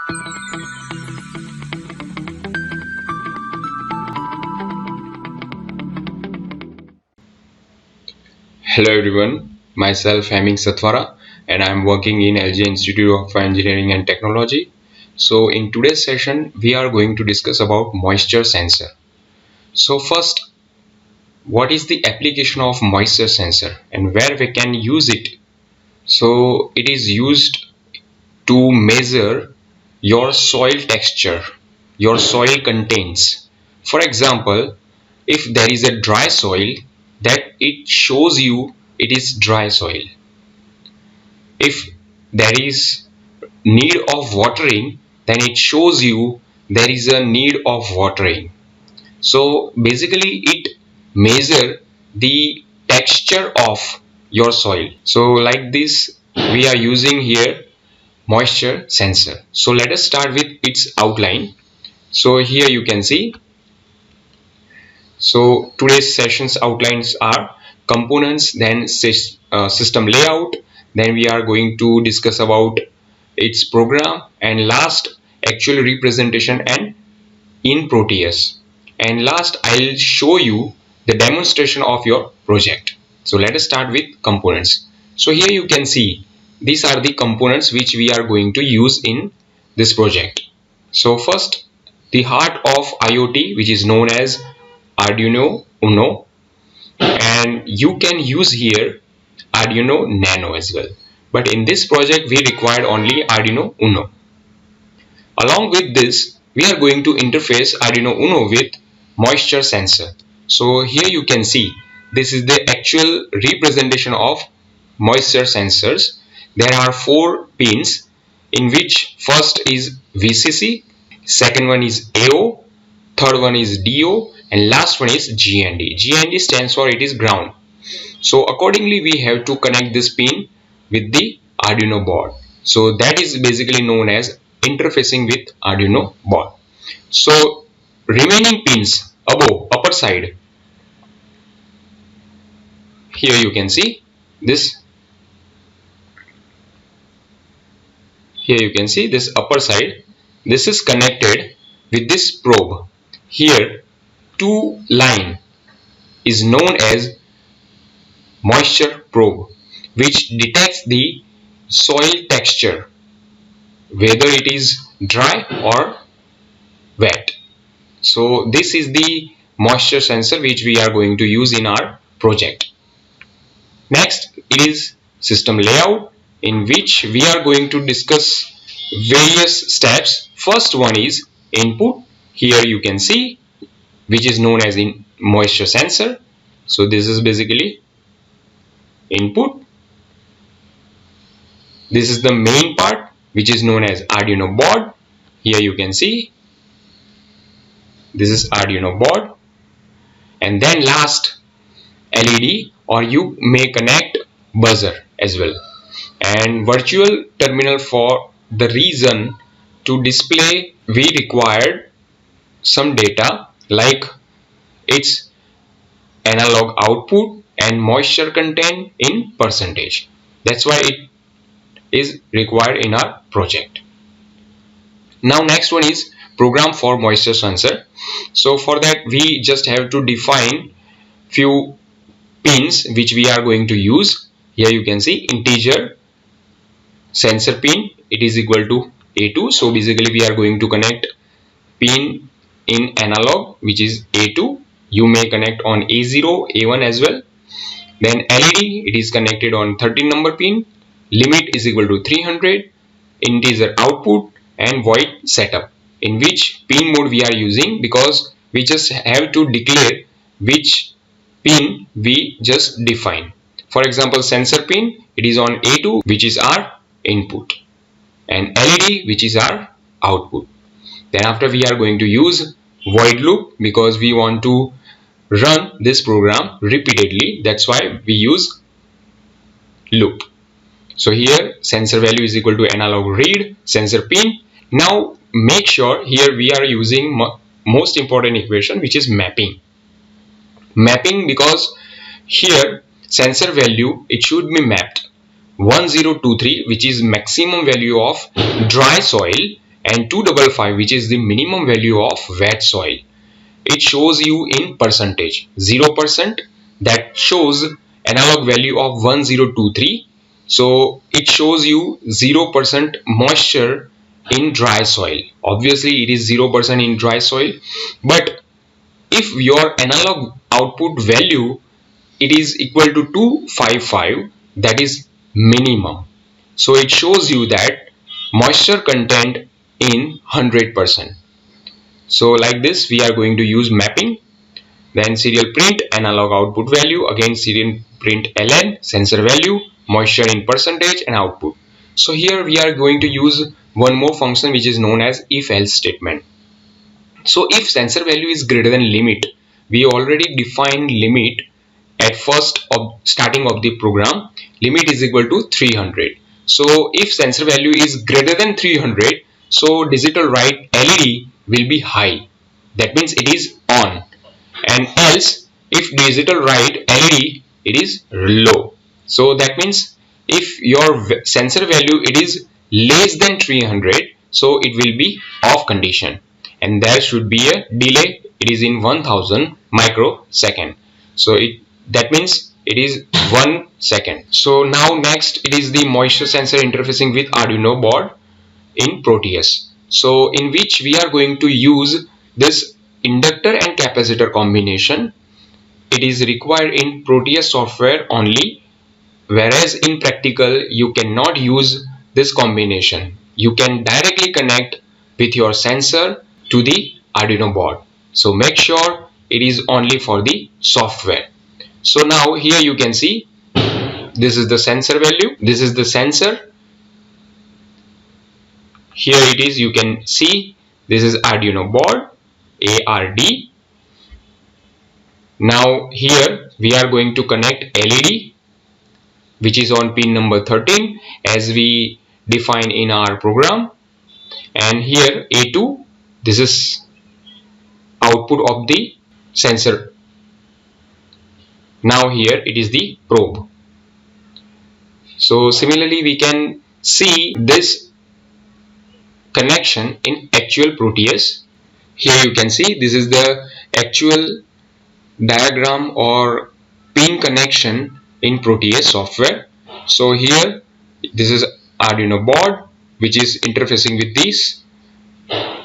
Hello everyone, myself Heming Sathwara and I am working in LG Institute of Engineering and Technology. So in today's session we are going to discuss about moisture sensor. So first, what is the application of moisture sensor and where we can use it? So it is used to measure your soil texture, your soil contents. For example, if there is a dry soil, that it shows you it is dry soil. If there is need of watering, then it shows you there is a need of watering. So basically it measure the texture of your soil. So like this we are using here moisture sensor. So let us start with its outline. So here you can see. So today's session's outlines are components, then system layout, then we are going to discuss about its program, and last actual representation and in Proteus, and last I'll show you the demonstration of your project. So let us start with components. So here you can see these are the components which we are going to use in this project. So first, the heart of IoT, which is known as Arduino Uno, and you can use here Arduino Nano as well, but in this project we required only Arduino Uno. Along with this, we are going to interface Arduino Uno with moisture sensor. So here you can see this is the actual representation of moisture sensors. There are 4 pins, in which first is VCC, second one is AO, third one is DO, and last one is GND. GND stands for it is ground. So accordingly we have to connect this pin with the Arduino board. So that is basically known as interfacing with Arduino board. So remaining pins above, upper side, here you can see this. Here you can see this upper side. This is connected with this probe. Here 2 line is known as moisture probe, which detects the soil texture, whether it is dry or wet. So this is the moisture sensor which we are going to use in our project. Next, it is system layout, in which we are going to discuss various steps. First one is input. Here you can see, which is known as in moisture sensor. So this is basically input. This is the main part, which is known as Arduino board. Here you can see this is Arduino board, and then last LED, or you may connect buzzer as well, and virtual terminal. For the reason to display we required some data like its analog output and moisture content in percentage. That's why it is required in our project. Now next one is program for moisture sensor. So for that we just have to define few pins which we are going to use. Here you can see integer sensor pin, it is equal to A2. So basically we are going to connect pin in analog, which is A2. You may connect on A0, A1 as well. Then LED, it is connected on 13 number pin. Limit is equal to 300. Integer output and void setup, in which pin mode we are using, because we just have to declare which pin we just define. For example, sensor pin, it is on A2, which is our input, and LED, which is our output. Then after we are going to use void loop, because we want to run this program repeatedly. That's why we use loop. So here sensor value is equal to analog read sensor pin. Now make sure here we are using most important equation, which is mapping. Mapping, because here sensor value, it should be mapped 1023, which is maximum value of dry soil, and 255, which is the minimum value of wet soil. It shows you in percentage. 0%, that shows analog value of 1023. So it shows you 0% moisture in dry soil. Obviously it is 0% in dry soil, but if your analog output value it is equal to 255, that is minimum. So it shows you that moisture content in 100%. So like this we are going to use mapping, then serial print analog output value, again serial print ln sensor value, moisture in percentage and output. So here we are going to use one more function which is known as if else statement. So if sensor value is greater than limit, we already defined limit at first of starting of the program. Limit is equal to 300. So if sensor value is greater than 300, so digital write LED will be high, that means it is on, and else if digital write LED it is low. So that means if your sensor value it is less than 300, so it will be off condition, and there should be a delay, it is in 1000 microsecond. So that means it is 1 second. So now next it is the moisture sensor interfacing with Arduino board in Proteus. So in which we are going to use this inductor and capacitor combination. It is required in Proteus software only, whereas in practical you cannot use this combination. You can directly connect with your sensor to the Arduino board. So make sure it is only for the software. So now here you can see this is the sensor value, this is the sensor. Here it is, you can see this is Arduino board ARD. Now here we are going to connect LED which is on pin number 13 as we define in our program, and here A2, this is output of the sensor. Now here it is the probe. So similarly we can see this connection in actual Proteus. Here you can see this is the actual diagram or pin connection in Proteus software. So here this is Arduino board which is interfacing with this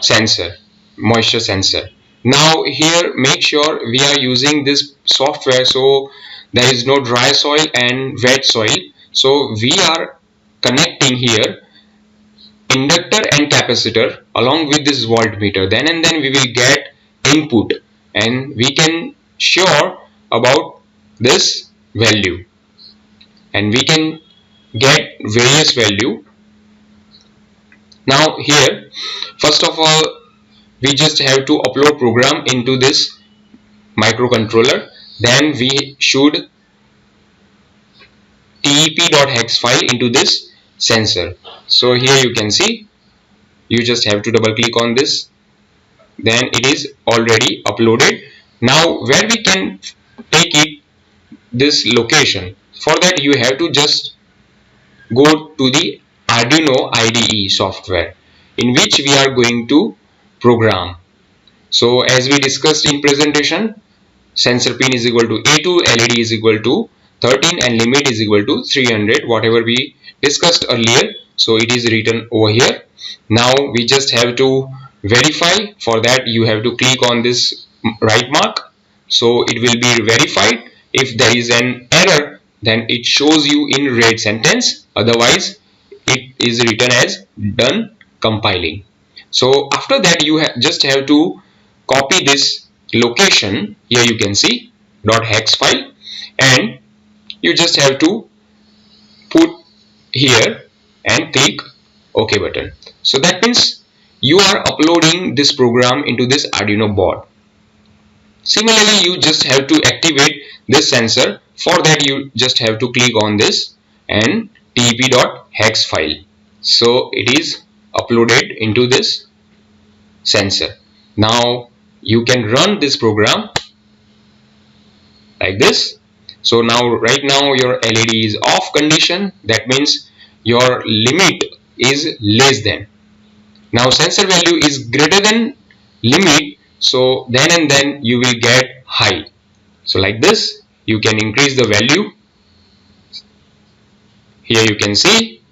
sensor, moisture sensor. Now here make sure we are using this software so there is no dry soil and wet soil. So we are connecting here inductor and capacitor along with this voltmeter. Then and then we will get input and we can sure about this value and we can get various value. Now here first of all we just have to upload program into this microcontroller, then we should tep.hex file into this sensor. So here you can see, you just have to double click on this, then it is already uploaded. Now where we can take it, this location, for that you have to just go to the Arduino IDE software in which we are going to program. So as we discussed in presentation, sensor pin is equal to A2, LED is equal to 13 and limit is equal to 300, whatever we discussed earlier. So it is written over here. Now we just have to verify. For that you have to click on this right mark, so it will be verified. If there is an error, then it shows you in red sentence, otherwise it is written as done compiling. So after that you just have to copy this location, here you can see .hex file, and you just have to put here and click OK button. So that means you are uploading this program into this Arduino board. Similarly you just have to activate this sensor. For that you just have to click on this and tep.hex file. So it is uploaded into this sensor. Now you can run this program like this. So now right now your LED is off condition, that means your limit is less than. Now sensor value is greater than limit, so then and then you will get high. So like this you can increase the value. Here you can see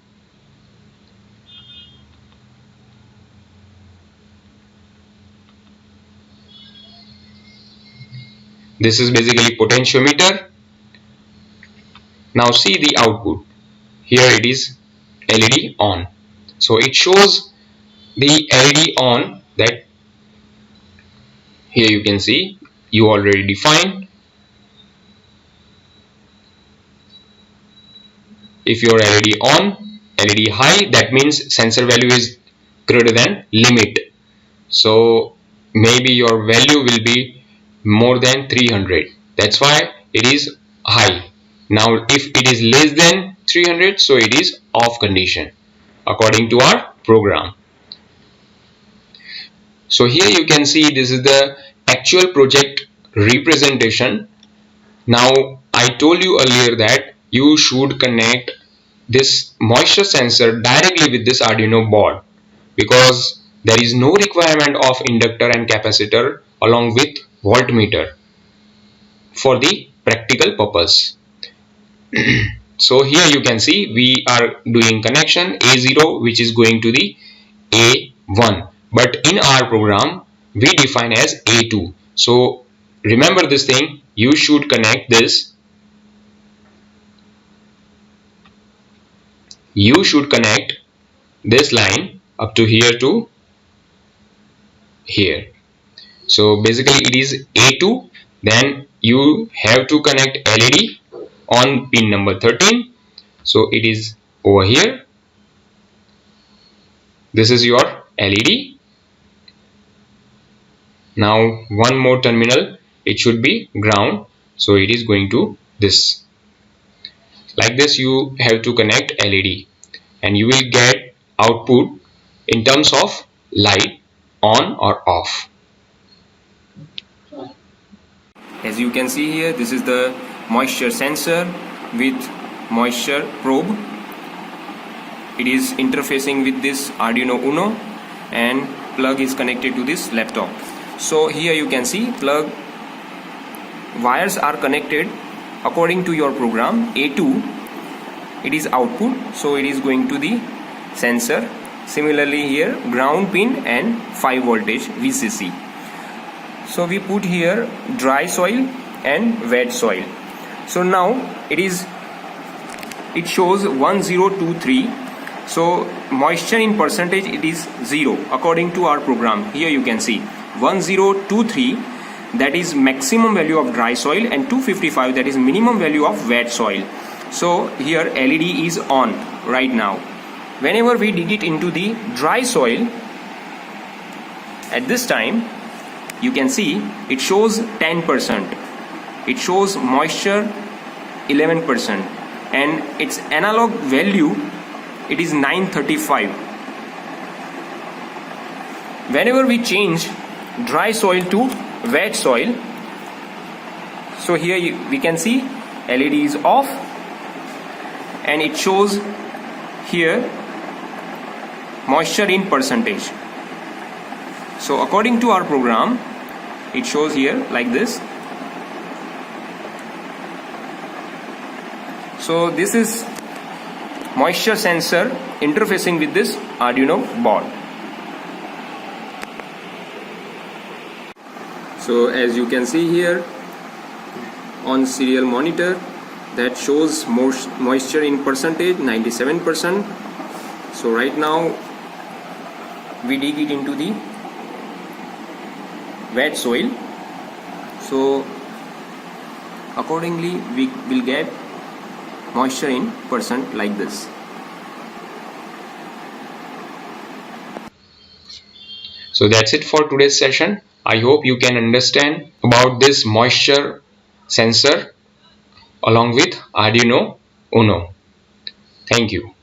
this is basically potentiometer. Now see the output. Here it is LED on. So it shows the LED on, that here you can see you already defined. If your LED on, LED high, that means sensor value is greater than limit. So maybe your value will be more than 300. That's why it is high. Now if it is less than 300, so it is off condition according to our program. So here you can see this is the actual project representation. Now I told you earlier that you should connect this moisture sensor directly with this Arduino board, because there is no requirement of inductor and capacitor along with voltmeter for the practical purpose. So here you can see we are doing connection A0, which is going to the A1, but in our program we define as A2. So remember this thing, you should connect this, you should connect this line up to here to here. So basically it is A2, then you have to connect LED on pin number 13. So it is over here. This is your LED. Now one more terminal, it should be ground, so it is going to this. Like this you have to connect LED and you will get output in terms of light on or off. As you can see here, this is the moisture sensor with moisture probe. It is interfacing with this Arduino Uno and plug is connected to this laptop. So here you can see plug wires are connected according to your program. A2 it is output, so it is going to the sensor. Similarly here ground pin and 5 voltage VCC. So we put here dry soil and wet soil. So now it shows 1023. So moisture in percentage it is 0 according to our program. Here you can see 1023, that is maximum value of dry soil, and 255, that is minimum value of wet soil. So here LED is on right now. Whenever we dig it into the dry soil, at this time you can see it shows 10%, it shows moisture 11%, and its analog value it is 935. Whenever we change dry soil to wet soil, so here we can see LED is off and it shows here moisture in percentage. So according to our program it shows here like this. So this is moisture sensor interfacing with this Arduino board. So as you can see here on serial monitor, that shows moisture in percentage 97%. So right now we dig it into the wet soil, so accordingly we will get moisture in percent like this. So that's it for today's session. I hope you can understand about this moisture sensor along with Arduino Uno. Thank you.